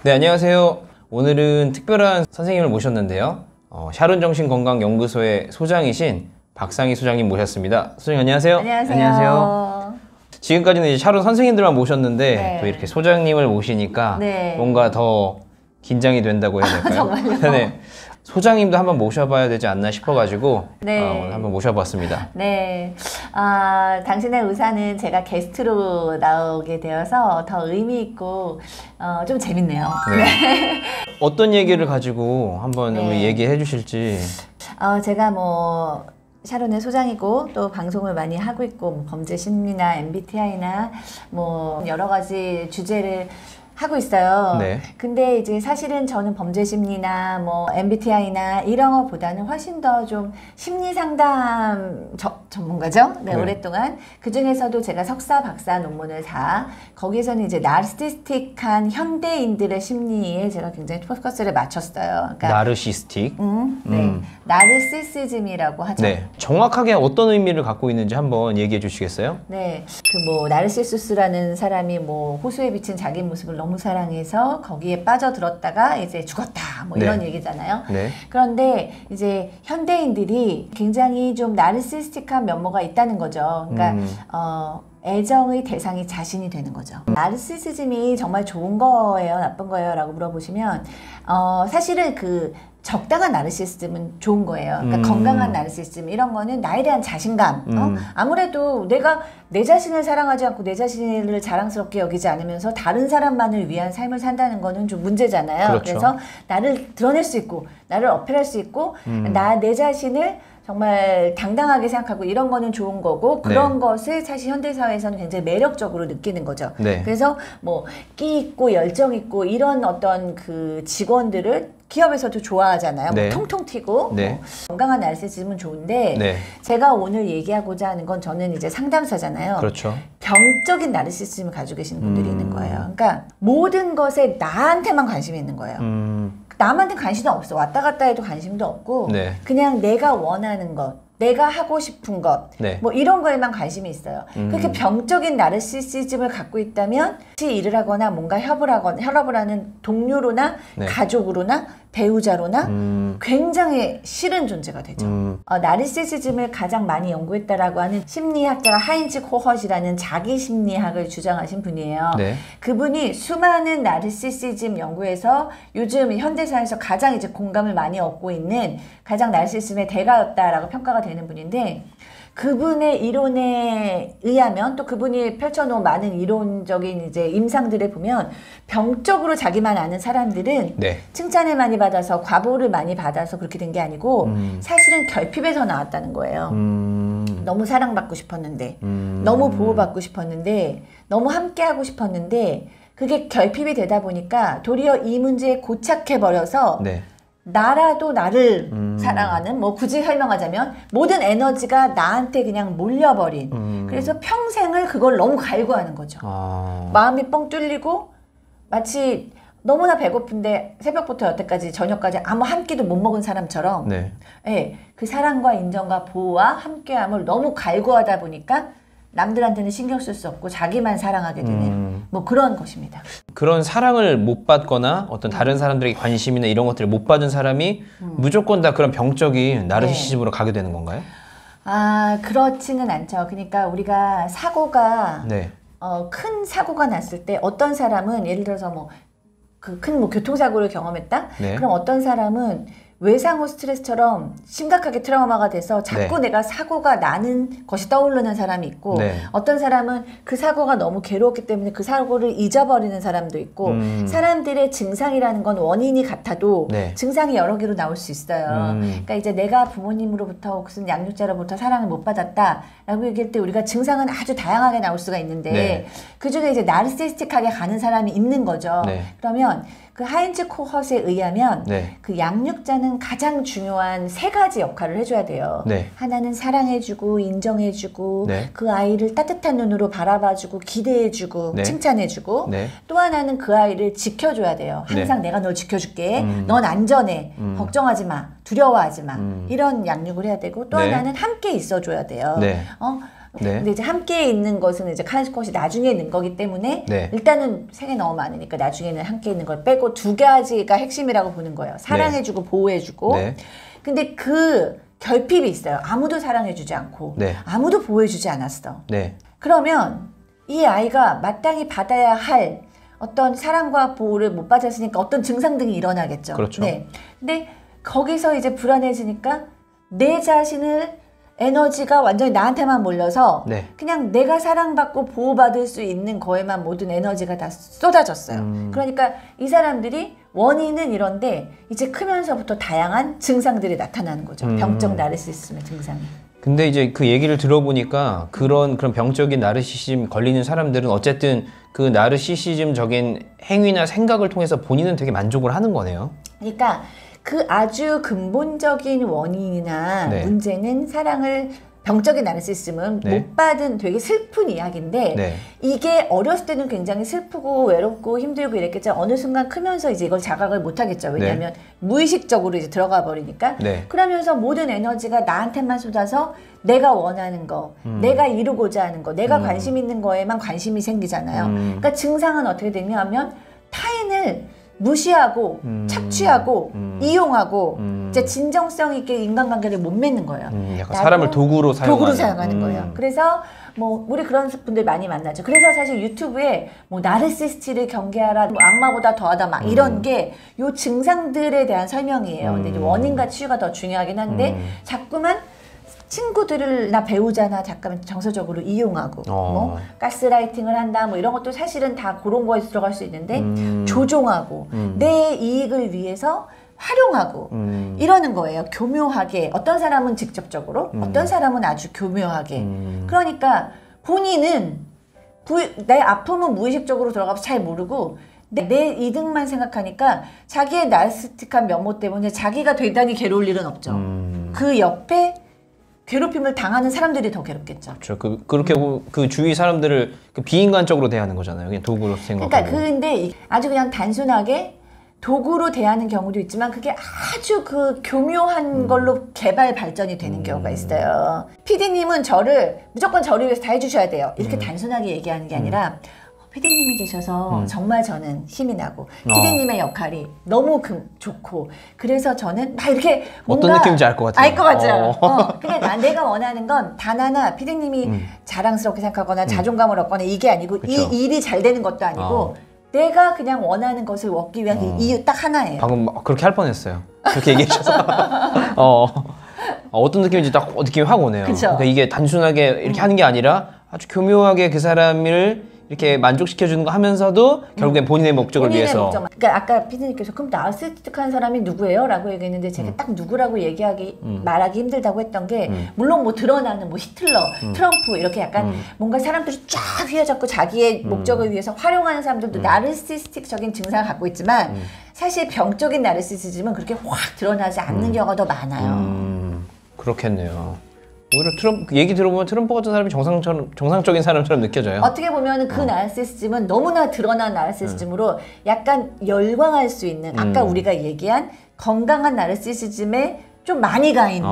네, 안녕하세요. 오늘은 특별한 선생님을 모셨는데요. 샤론 정신건강연구소의 소장이신 박상희 소장님 모셨습니다. 소장님 안녕하세요. 안녕하세요. 지금까지는 이제 샤론 선생님들만 모셨는데 네. 또 이렇게 소장님을 모시니까 네. 뭔가 더 긴장이 된다고 해야 될까요? 정말요? 네. 소장님도 한번 모셔봐야 되지 않나 싶어가지고 네. 오늘 한번 모셔봤습니다. 네. 당신의 의사는 제가 게스트로 나오게 되어서 더 의미 있고 좀 재밌네요. 네. 어떤 얘기를 가지고 한번 네. 얘기해 주실지. 제가 뭐 샤론의 소장이고 또 방송을 많이 하고 있고 뭐 범죄 심리나 MBTI나 뭐 여러 가지 주제를 하고 있어요. 네. 근데 이제 사실은 저는 범죄 심리나 뭐 MBTI나 이런 것보다는 훨씬 더 좀 심리 상담 전문가죠. 네, 네. 오랫동안 그 중에서도 제가 석사, 박사 논문을 다 거기서는 이제 나르시스틱한 현대인들의 심리에 제가 굉장히 포커스를 맞췄어요. 그러니까 나르시스틱. 네, 나르시시즘이라고 하죠. 네. 정확하게 어떤 의미를 갖고 있는지 한번 얘기해 주시겠어요? 네, 그 뭐 나르시수스라는 사람이 뭐 호수에 비친 자기 모습을 너무 사랑해서 거기에 빠져들었다가 이제 죽었다 뭐 이런 네. 얘기잖아요. 네. 그런데 이제 현대인들이 굉장히 좀 나르시스틱한 면모가 있다는 거죠. 그러니까 애정의 대상이 자신이 되는 거죠. 나르시시즘이 정말 좋은 거예요, 나쁜 거예요? 라고 물어보시면 사실은 그 적당한 나르시시즘은 좋은 거예요. 그러니까 건강한 나르시시즘 이런 거는 나에 대한 자신감. 아무래도 내가 내 자신을 사랑하지 않고 내 자신을 자랑스럽게 여기지 않으면서 다른 사람만을 위한 삶을 산다는 거는 좀 문제잖아요. 그렇죠. 그래서 나를 드러낼 수 있고 나를 어필할 수 있고 내 자신을 정말 당당하게 생각하고 이런 거는 좋은 거고 그런 네. 것을 사실 현대사회에서는 굉장히 매력적으로 느끼는 거죠. 네. 그래서 뭐 끼 있고 열정 있고 이런 어떤 그 직원들을 기업에서도 좋아하잖아요. 네. 뭐 통통 튀고 네. 뭐 건강한 나르시시즘은 좋은데 네. 제가 오늘 얘기하고자 하는 건 저는 이제 상담사잖아요. 그렇죠. 병적인 나르시시즘을 가지고 계시는 분들이 있는 거예요. 그러니까 모든 것에 나한테만 관심이 있는 거예요. 남한테 관심도 없어. 왔다 갔다 해도 관심도 없고 네. 그냥 내가 원하는 것, 내가 하고 싶은 것, 네. 뭐 이런 거에만 관심이 있어요. 그렇게 병적인 나르시시즘을 갖고 있다면 같이 일을 하거나 뭔가 협업을 하는 동료로나 네. 가족으로나 배우자로나 굉장히 싫은 존재가 되죠. 나르시시즘을 가장 많이 연구했다라고 하는 심리학자가 하인츠 코헛이라는 자기 심리학을 주장하신 분이에요. 네. 그분이 수많은 나르시시즘 연구에서 요즘 현대사회에서 가장 이제 공감을 많이 얻고 있는 가장 나르시시즘의 대가였다라고 평가가 되는 분인데 그분의 이론에 의하면 또 그분이 펼쳐놓은 많은 이론적인 이제 임상들을 보면 병적으로 자기만 아는 사람들은 네. 칭찬을 많이 받아서 과보를 많이 받아서 그렇게 된 게 아니고 사실은 결핍에서 나왔다는 거예요. 너무 사랑받고 싶었는데 너무 보호받고 싶었는데 너무 함께하고 싶었는데 그게 결핍이 되다 보니까 도리어 이 문제에 고착해버려서 네. 나라도 나를 사랑하는 뭐 굳이 설명하자면 모든 에너지가 나한테 그냥 몰려버린 그래서 평생을 그걸 너무 갈구하는 거죠. 마음이 뻥 뚫리고 마치 너무나 배고픈데 새벽부터 여태까지 저녁까지 아무 한 끼도 못 먹은 사람처럼 네. 예, 그 사랑과 인정과 보호와 함께함을 너무 갈구하다 보니까 남들한테는 신경 쓸 수 없고 자기만 사랑하게 되는 뭐 그런 것입니다. 그런 사랑을 못 받거나 어떤 다른 사람들에게 관심이나 이런 것들을 못 받은 사람이 무조건 다 그런 병적인 나르시시즘으로 가게 되는 건가요? 그렇지는 않죠. 그러니까 우리가 사고가 네. 큰 사고가 났을 때 어떤 사람은 예를 들어서 뭐 그 큰 뭐 교통사고를 경험했다? 네. 그럼 어떤 사람은 외상후 스트레스처럼 심각하게 트라우마가 돼서 자꾸 네. 내가 사고가 나는 것이 떠오르는 사람이 있고 네. 어떤 사람은 그 사고가 너무 괴로웠기 때문에 그 사고를 잊어버리는 사람도 있고 사람들의 증상이라는 건 원인이 같아도 네. 증상이 여러 개로 나올 수 있어요. 그러니까 이제 내가 부모님으로부터 혹은 양육자로부터 사랑을 못 받았다라고 얘기할 때 우리가 증상은 아주 다양하게 나올 수가 있는데 네. 그중에 이제 나르시스틱하게 가는 사람이 있는 거죠. 네. 그러면 그 하인츠 코헛에 의하면 네. 그 양육자는 가장 중요한 세 가지 역할을 해줘야 돼요. 네. 하나는 사랑해주고 인정해주고 네. 그 아이를 따뜻한 눈으로 바라봐주고 기대해주고 네. 칭찬해주고 네. 또 하나는 그 아이를 지켜줘야 돼요. 항상 내가 널 지켜줄게. 넌 안전해. 걱정하지 마. 두려워하지 마. 이런 양육을 해야 되고 또 네. 하나는 함께 있어줘야 돼요. 네. 네. 근데 이제 함께 있는 것은 이제 카네스컷이 나중에 있는 거기 때문에 네. 일단은 색이 너무 많으니까 나중에는 함께 있는 걸 빼고 두 가지가 핵심이라고 보는 거예요. 사랑해주고 보호해주고. 네. 근데 그 결핍이 있어요. 아무도 사랑해주지 않고 네. 아무도 보호해주지 않았어. 네. 그러면 이 아이가 마땅히 받아야 할 어떤 사랑과 보호를 못 받았으니까 어떤 증상 등이 일어나겠죠. 그렇죠. 네. 근데 거기서 이제 불안해지니까 내 자신을 에너지가 완전히 나한테만 몰려서 네. 그냥 내가 사랑받고 보호받을 수 있는 거에만 모든 에너지가 다 쏟아졌어요. 그러니까 이 사람들이 원인은 이런데 이제 크면서부터 다양한 증상들이 나타나는 거죠. 병적 나르시시즘의 증상이. 근데 이제 그 얘기를 들어보니까 그런 병적인 나르시시즘 걸리는 사람들은 어쨌든 그 나르시시즘적인 행위나 생각을 통해서 본인은 되게 만족을 하는 거네요. 그러니까 그 아주 근본적인 원인이나 네. 문제는 사랑을 병적인 나르시시즘은 네. 못 받은 되게 슬픈 이야기인데 네. 이게 어렸을 때는 굉장히 슬프고 외롭고 힘들고 이랬겠죠. 어느 순간 크면서 이제 이걸 자각을 못 하겠죠. 왜냐하면 무의식적으로 이제 들어가 버리니까. 네. 그러면서 모든 에너지가 나한테만 쏟아서 내가 원하는 거, 내가 이루고자 하는 거, 내가 관심 있는 거에만 관심이 생기잖아요. 그러니까 증상은 어떻게 되냐면 타인을 무시하고 착취하고 이용하고 이제 진정성 있게 인간관계를 못 맺는 거예요. 약간 사람을 도구로 사용하는 거예요. 그래서 뭐 우리 그런 분들 많이 만나죠. 그래서 사실 유튜브에 뭐 나르시스트를 경계하라, 뭐 악마보다 더하다 막 이런 게 요 증상들에 대한 설명이에요. 근데 이제 원인과 치유가 더 중요하긴 한데 자꾸만 친구들이나 배우자나 잠깐 정서적으로 이용하고 뭐 가스라이팅을 한다 뭐 이런 것도 사실은 다 그런 거에 들어갈 수 있는데 조종하고 내 이익을 위해서 활용하고 이러는 거예요. 교묘하게. 어떤 사람은 직접적으로 어떤 사람은 아주 교묘하게. 그러니까 본인은 내 아픔은 무의식적으로 들어가서 잘 모르고 내 이득만 생각하니까 자기의 나르시스틱한 면모 때문에 자기가 대단히 괴로울 일은 없죠. 그 옆에 괴롭힘을 당하는 사람들이 더 괴롭겠죠. 그렇죠. 그렇게 그 주위 사람들을 비인간적으로 대하는 거잖아요. 그냥 도구로 생각하고. 그러니까 근데 아주 그냥 단순하게 도구로 대하는 경우도 있지만 그게 아주 그 교묘한 걸로 개발 발전이 되는 경우가 있어요. PD님은 무조건 저를 위해서 다 해주셔야 돼요. 이렇게 단순하게 얘기하는 게 아니라 PD님이 계셔서 정말 저는 힘이 나고 PD님의 역할이 너무 좋고 그래서 저는 막 이렇게 뭔가 어떤 느낌인지 알 것 같아요. 알 것 같죠. 근데 내가 원하는 건 단 하나 PD님이 자랑스럽게 생각하거나 자존감을 얻거나 이게 아니고 그쵸. 이 일이 잘 되는 것도 아니고 내가 그냥 원하는 것을 얻기 위한 그 이유 딱 하나예요. 방금 그렇게 할 뻔했어요. 그렇게 얘기하셔서 어떤 느낌인지 딱 느낌이 확 오네요. 그쵸? 그러니까 이게 단순하게 이렇게 하는 게 아니라 아주 교묘하게 그 사람을 이렇게 만족시켜주는 거 하면서도 결국엔 본인의 목적을 위해서. 그러니까 아까 피디님께서 그럼 나르시스틱한 사람이 누구예요? 라고 얘기했는데 제가 딱 누구라고 말하기 힘들다고 했던 게 물론 뭐 드러나는 뭐 히틀러, 트럼프 이렇게 약간 뭔가 사람들이 쫙 휘어잡고 자기의 목적을 위해서 활용하는 사람들도 나르시스틱적인 증상을 갖고 있지만 사실 병적인 나르시시즘은 그렇게 확 드러나지 않는 경우가 더 많아요. 그렇겠네요. 오히려 얘기 들어보면 트럼프 같은 사람이 정상적인 사람처럼 느껴져요. 어떻게 보면 그 나르시시즘은 너무나 드러난 나르시시즘으로 약간 열광할 수 있는 아까 우리가 얘기한 건강한 나르시시즘에 좀 많이 가 있는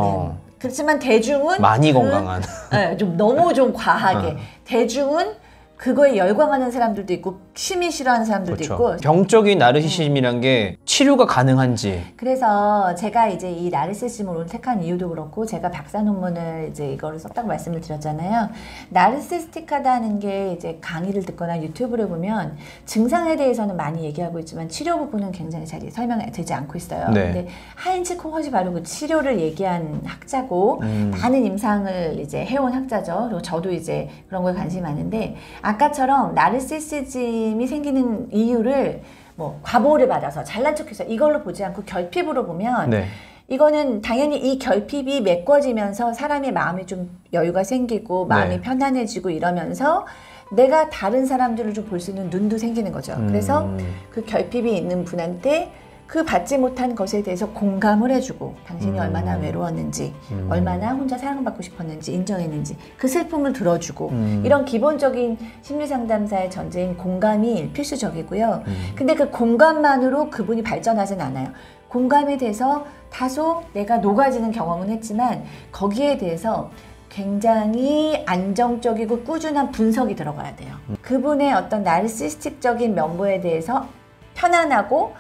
그렇지만 대중은 많이 건강한 네, 좀 너무 좀 과하게 대중은 그거에 열광하는 사람들도 있고 심히 싫어하는 사람들도 그렇죠. 있고 병적인 나르시시즘이란 게 치료가 가능한지. 그래서 제가 이제 이 나르시시즘을 오늘 택한 이유도 그렇고 제가 박사 논문을 이제 이거를 썼다고 말씀을 드렸잖아요. 나르시스틱하다는 게 이제 강의를 듣거나 유튜브를 보면 증상에 대해서는 많이 얘기하고 있지만 치료 부분은 굉장히 잘 설명이 되지 않고 있어요. 네. 근데 하인츠 코허시 바로 그 치료를 얘기한 학자고 많은 임상을 이제 해온 학자죠. 그리고 저도 이제 그런 거에 관심이 많은데 아까처럼 나르시시즘이 생기는 이유를 뭐 과보를 받아서 잘난 척해서 이걸로 보지 않고 결핍으로 보면 네. 이거는 당연히 이 결핍이 메꿔지면서 사람의 마음이 좀 여유가 생기고 마음이 네. 편안해지고 이러면서 내가 다른 사람들을 좀 볼 수 있는 눈도 생기는 거죠. 그래서 그 결핍이 있는 분한테 그 받지 못한 것에 대해서 공감을 해주고 당신이 얼마나 외로웠는지 얼마나 혼자 사랑받고 싶었는지 인정했는지 그 슬픔을 들어주고 이런 기본적인 심리상담사의 전제인 공감이 필수적이고요. 근데 그 공감만으로 그분이 발전하진 않아요. 공감에 대해서 다소 내가 녹아지는 경험은 했지만 거기에 대해서 굉장히 안정적이고 꾸준한 분석이 들어가야 돼요. 그분의 어떤 나르시스틱적인 면모에 대해서 편안하고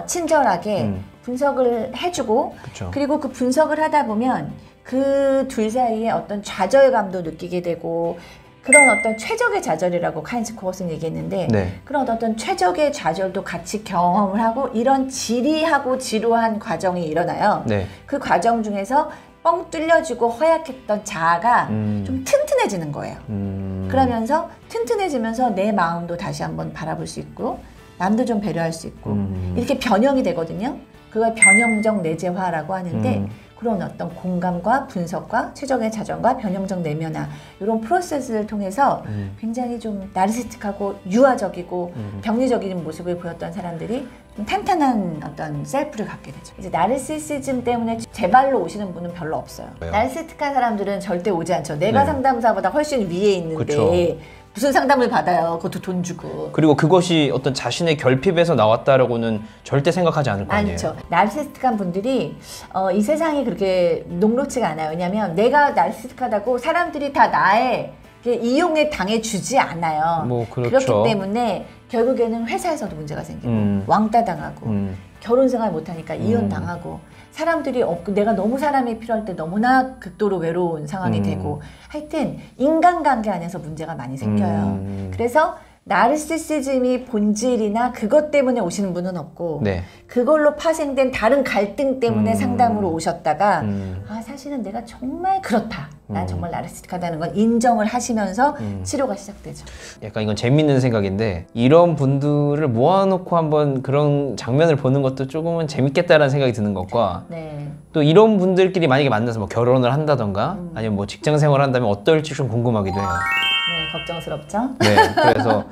친절하게 분석을 해주고 그쵸. 그리고 그 분석을 하다 보면 그 둘 사이에 어떤 좌절감도 느끼게 되고 그런 어떤 최적의 좌절이라고 카인즈 코어스는 얘기했는데 네. 그런 어떤 최적의 좌절도 같이 경험을 하고 이런 지리하고 지루한 과정이 일어나요. 네. 그 과정 중에서 뻥 뚫려지고 허약했던 자아가 좀 튼튼해지는 거예요. 그러면서 튼튼해지면서 내 마음도 다시 한번 바라볼 수 있고 남도 좀 배려할 수 있고 이렇게 변형이 되거든요. 그걸 변형적 내재화라고 하는데 그런 어떤 공감과 분석과 최적의 자정과 변형적 내면화 이런 프로세스를 통해서 굉장히 좀 나르시스틱하고 유아적이고 병리적인 모습을 보였던 사람들이 좀 탄탄한 어떤 셀프를 갖게 되죠. 이제 나르시시즘 때문에 제발로 오시는 분은 별로 없어요. 왜요? 나르시스틱한 사람들은 절대 오지 않죠. 내가 네. 상담사보다 훨씬 위에 있는데 그쵸. 무슨 상담을 받아요. 그것도 돈 주고. 그리고 그것이 어떤 자신의 결핍에서 나왔다라고는 절대 생각하지 않을 거 아니에요. 많죠. 나르시스틱한 분들이 이 세상이 그렇게 녹록지가 않아요. 왜냐하면 내가 나르시스틱하다고 사람들이 다 나의 이용에 당해주지 않아요. 뭐 그렇죠. 그렇기 때문에 결국에는 회사에서도 문제가 생기고 왕따 당하고 결혼생활 못하니까 이혼당하고 사람들이 없고 내가 너무 사람이 필요할 때 너무나 극도로 외로운 상황이 되고 하여튼 인간관계 안에서 문제가 많이 생겨요. 그래서 나르시시즘이 본질이나 그것 때문에 오시는 분은 없고 네. 그걸로 파생된 다른 갈등 때문에 상담으로 오셨다가 사실은 내가 정말 그렇다. 난 정말 나르시스틱하다는 걸 인정을 하시면서 치료가 시작되죠. 약간 이건 재밌는 생각인데 이런 분들을 모아놓고 한번 그런 장면을 보는 것도 조금은 재밌겠다라는 생각이 드는 것과 네. 또 이런 분들끼리 만약에 만나서 뭐 결혼을 한다던가 아니면 뭐 직장 생활을 한다면 어떨지 좀 궁금하기도 해요. 네, 걱정스럽죠? 네, 그래서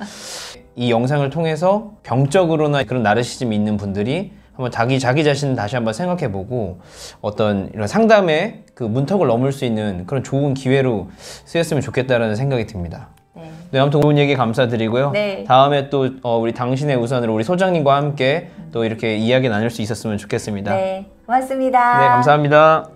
이 영상을 통해서 병적으로나 그런 나르시즘이 있는 분들이 한번 자기 자신을 다시 한번 생각해보고 어떤 이런 상담의 그 문턱을 넘을 수 있는 그런 좋은 기회로 쓰였으면 좋겠다라는 생각이 듭니다. 네. 네, 아무튼 좋은 얘기 감사드리고요. 네. 다음에 또 우리 당신의 우선으로 우리 소장님과 함께 또 이렇게 이야기 나눌 수 있었으면 좋겠습니다. 네, 고맙습니다. 네, 감사합니다.